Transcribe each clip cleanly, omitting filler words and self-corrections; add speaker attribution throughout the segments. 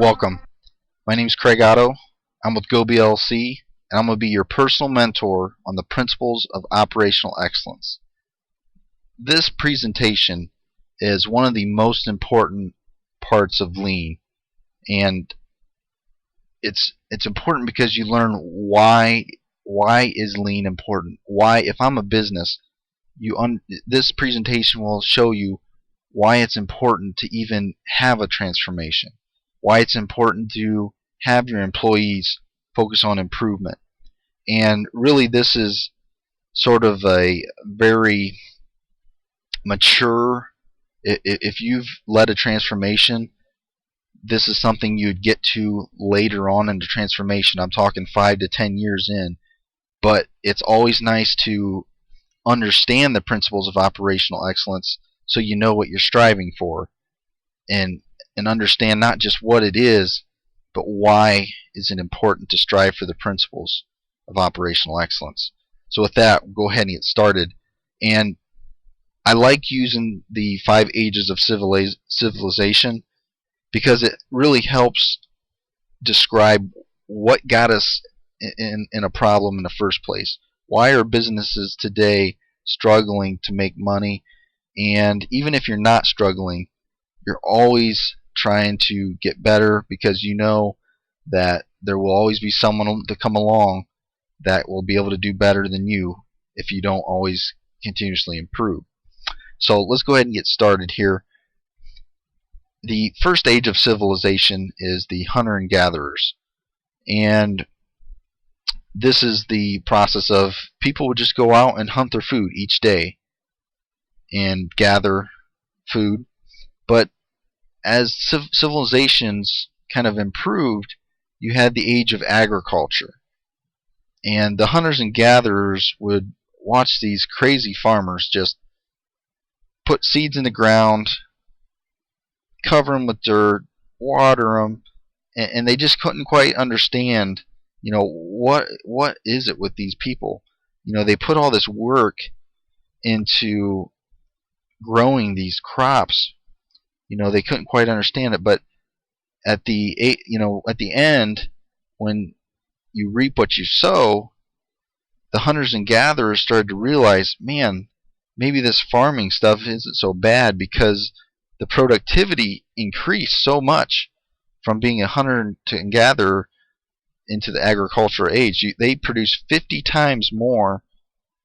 Speaker 1: Welcome. My name is Craig Otto. I'm with GOBI LLC, and I'm going to be your personal mentor on the principles of operational excellence. This presentation is one of the most important parts of Lean, and it's important because you learn why is Lean important. Why, if I'm a business, this presentation will show you why it's important to even have a transformation, why it's important to have your employees focus on improvement. And really, this is sort of a very mature, if you've led a transformation, this is something you'd get to later on in the transformation. I'm talking 5 to 10 years in. But it's always nice to understand the principles of operational excellence so you know what you're striving for, and understand not just what it is, but why is it important to strive for the principles of operational excellence. So with that, we'll go ahead and get started. And I like using the 5 ages of civilization because it really helps describe what got us in a problem in the first place. Why are businesses today struggling to make money? And even if you're not struggling, you're always trying to get better because you know that there will always be someone to come along that will be able to do better than you if you don't always continuously improve. So let's go ahead and get started here. The first age of civilization is the hunter and gatherers, and this is the process of people would just go out and hunt their food each day and gather food. But as civilizations kind of improved, you had the age of agriculture, and the hunters and gatherers would watch these crazy farmers just put seeds in the ground, cover them with dirt, water them, and they just couldn't quite understand, what is it with these people? They put all this work into growing these crops. They couldn't quite understand it, but at the end, when you reap what you sow, the hunters and gatherers started to realize, man, maybe this farming stuff isn't so bad, because the productivity increased so much from being a hunter and gatherer into the agricultural age. They produce 50 times more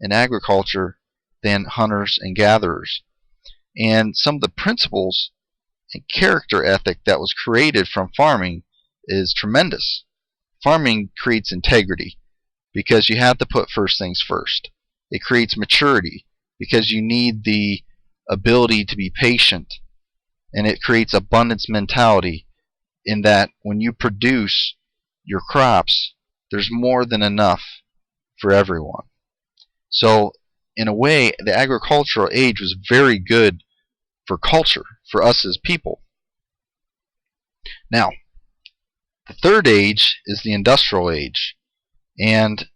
Speaker 1: in agriculture than hunters and gatherers. And some of the principles and character ethic that was created from farming is tremendous. Farming creates integrity because you have to put first things first. It creates maturity because you need the ability to be patient. And it creates abundance mentality in that when you produce your crops, there's more than enough for everyone. So in a way, the agricultural age was very good for culture, for us as people. Now, the third age is the industrial age, and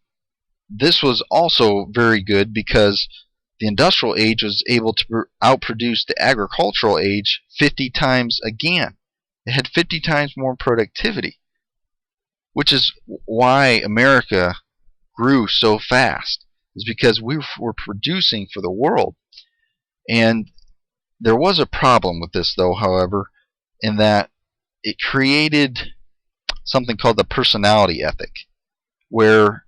Speaker 1: this was also very good because the industrial age was able to outproduce the agricultural age 50 times again. It had 50 times more productivity, which is why America grew so fast, is because we were producing for the world. And there was a problem with this, though, however, in that it created something called the personality ethic, where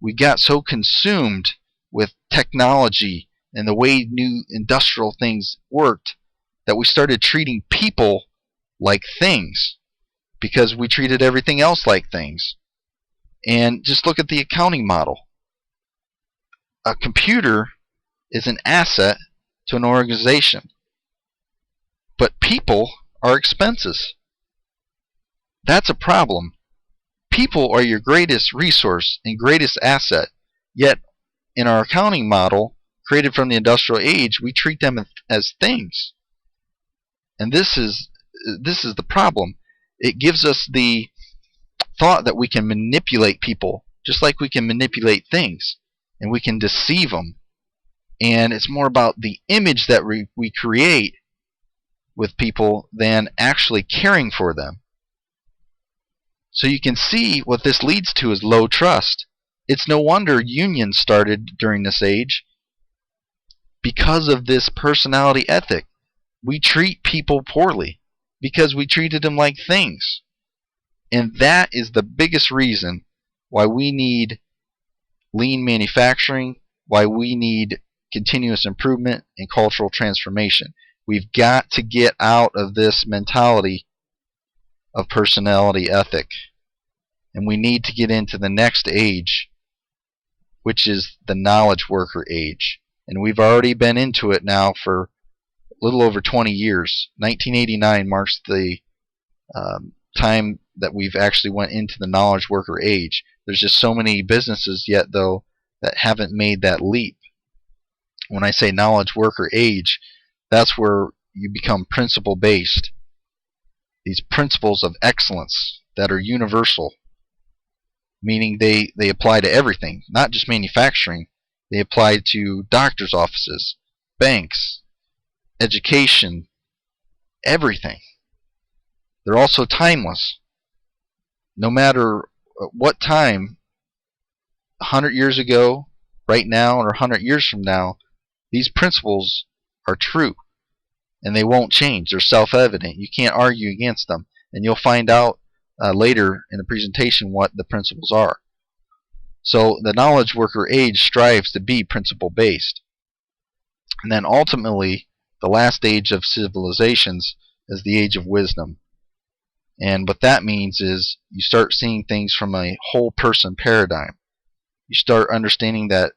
Speaker 1: we got so consumed with technology and the way new industrial things worked that we started treating people like things because we treated everything else like things. And just look at the accounting model. A computer is an asset to an organization, but people are expenses. That's a problem. People are your greatest resource and greatest asset, yet in our accounting model created from the industrial age, we treat them as things. And this is the problem. It gives us the thought that we can manipulate people just like we can manipulate things, and we can deceive them. And it's more about the image that we create with people than actually caring for them. So you can see what this leads to is low trust. It's no wonder unions started during this age because of this personality ethic. We treat people poorly because we treated them like things. And that is the biggest reason why we need lean manufacturing, why we need continuous improvement and cultural transformation. We've got to get out of this mentality of personality ethic. And we need to get into the next age, which is the knowledge worker age. And we've already been into it now for a little over 20 years. 1989 marks the time that we've actually went into the knowledge worker age. There's just so many businesses yet, though, that haven't made that leap. When I say knowledge worker age, that's where you become principle based. These principles of excellence that are universal, meaning they apply to everything, not just manufacturing. They apply to doctors' offices, banks, education, everything. They're also timeless. No matter what time, 100 years ago, right now, or 100 years from now, these principles are true, and they won't change. They're self-evident. You can't argue against them, and you'll find out later in the presentation what the principles are. So the knowledge worker age strives to be principle-based. And then ultimately, the last age of civilizations is the age of wisdom. And what that means is you start seeing things from a whole person paradigm. You start understanding that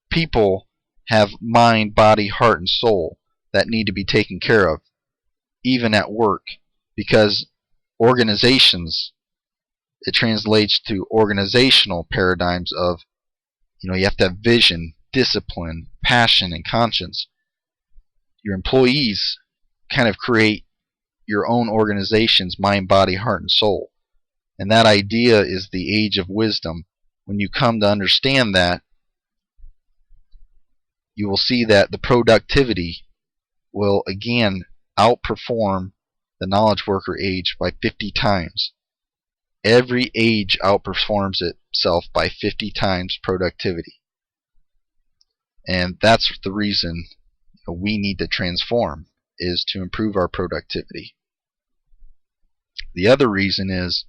Speaker 1: people have mind, body, heart, and soul that need to be taken care of, even at work. Because organizations, it translates to organizational paradigms of, you have to have vision, discipline, passion, and conscience. Your employees kind of create your own organization's mind, body, heart, and soul. And that idea is the age of wisdom. When you come to understand that, you will see that the productivity will again outperform the knowledge worker age by 50 times. Every age outperforms itself by 50 times productivity. And that's the reason we need to transform, is to improve our productivity. The other reason is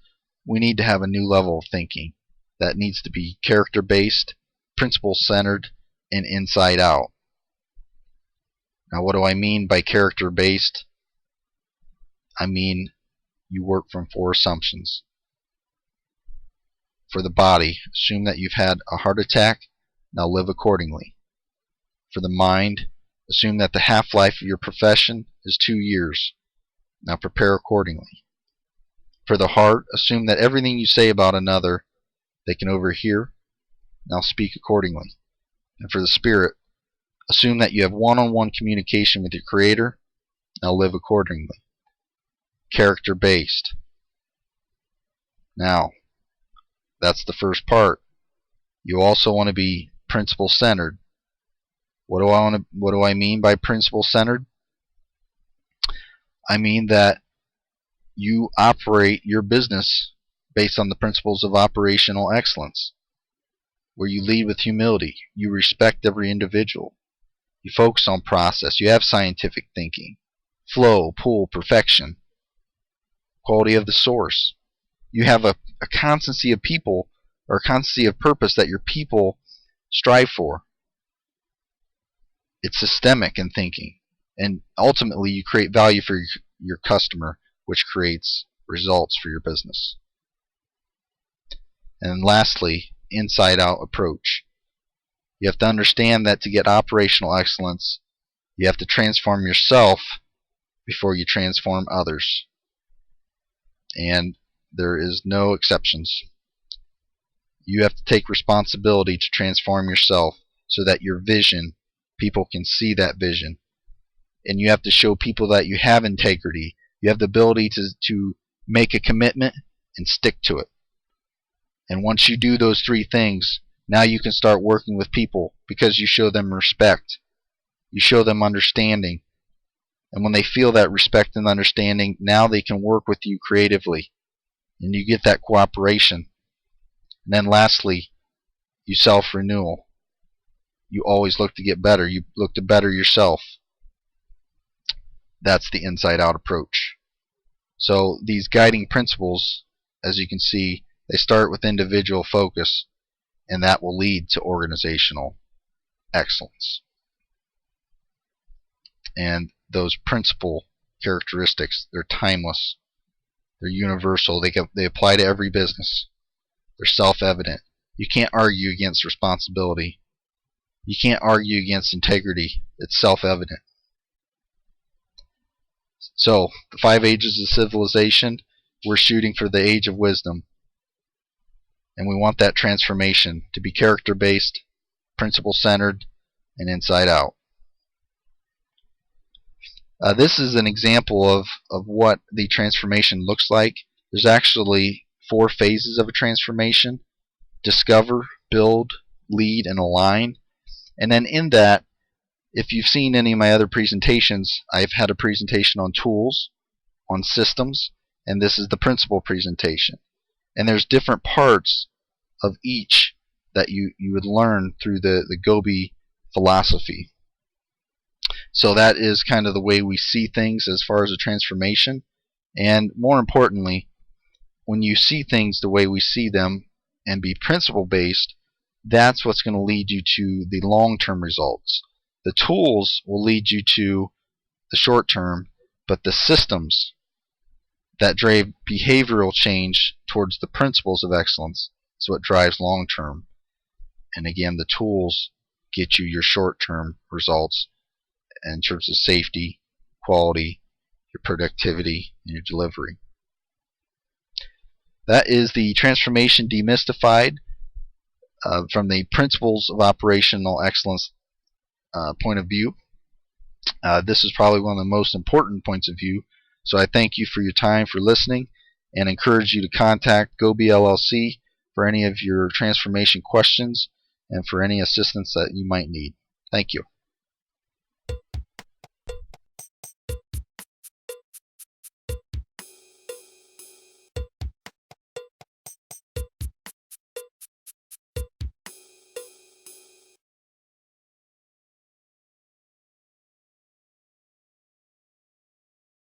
Speaker 1: we need to have a new level of thinking that needs to be character-based, principle-centered, and inside out. Now, what do I mean by character-based? I mean you work from 4 assumptions. For the body, assume that you've had a heart attack, now live accordingly. For the mind, assume that the half-life of your profession is 2 years, now prepare accordingly. For the heart, assume that everything you say about another they can overhear, now speak accordingly. And for the spirit, assume that you have one-on-one communication with your Creator, now live accordingly. Character-based. Now, that's the first part. You also want to be principle-centered. What do I mean by principle-centered? I mean that you operate your business based on the principles of operational excellence, where you lead with humility, you respect every individual, you focus on process, you have scientific thinking, flow, pool, perfection, quality of the source. You have a constancy of people, or a constancy of purpose that your people strive for. It's systemic in thinking, and ultimately you create value for your customer, which creates results for your business. And lastly, inside-out approach. You have to understand that to get operational excellence, you have to transform yourself before you transform others. And there is no exceptions. You have to take responsibility to transform yourself so that your vision, people can see that vision. And you have to show people that you have integrity. You have the ability to make a commitment and stick to it. And once you do those 3 things, now you can start working with people because you show them respect. You show them understanding. And when they feel that respect and understanding, now they can work with you creatively. and you get that cooperation. And then lastly, you self-renewal. You always look to get better. You look to better yourself. That's the inside-out approach. So these guiding principles, as you can see, they start with individual focus, and that will lead to organizational excellence. And those principal characteristics, they're timeless. They're universal. They apply to every business. They're self-evident. You can't argue against responsibility. You can't argue against integrity. It's self-evident. So, the 5 ages of civilization, we're shooting for the age of wisdom. And we want that transformation to be character-based, principle-centered, and inside-out. This is an example of what the transformation looks like. There's actually 4 phases of a transformation: discover, build, lead, and align. And then in that, if you've seen any of my other presentations, I've had a presentation on tools, on systems, and this is the principle presentation. And there's different parts of each that you would learn through the GOBI philosophy. So that is kind of the way we see things as far as a transformation. And more importantly, when you see things the way we see them and be principle-based, that's what's going to lead you to the long-term results. The tools will lead you to the short-term, but the systems that drive behavioral change towards the principles of excellence is what drives long-term. And again, the tools get you your short-term results in terms of safety, quality, your productivity, and your delivery. That is the transformation demystified from the principles of operational excellence point of view. This is probably one of the most important points of view. So I thank you for your time, for listening, and encourage you to contact GOBI LLC for any of your transformation questions and for any assistance that you might need. Thank you.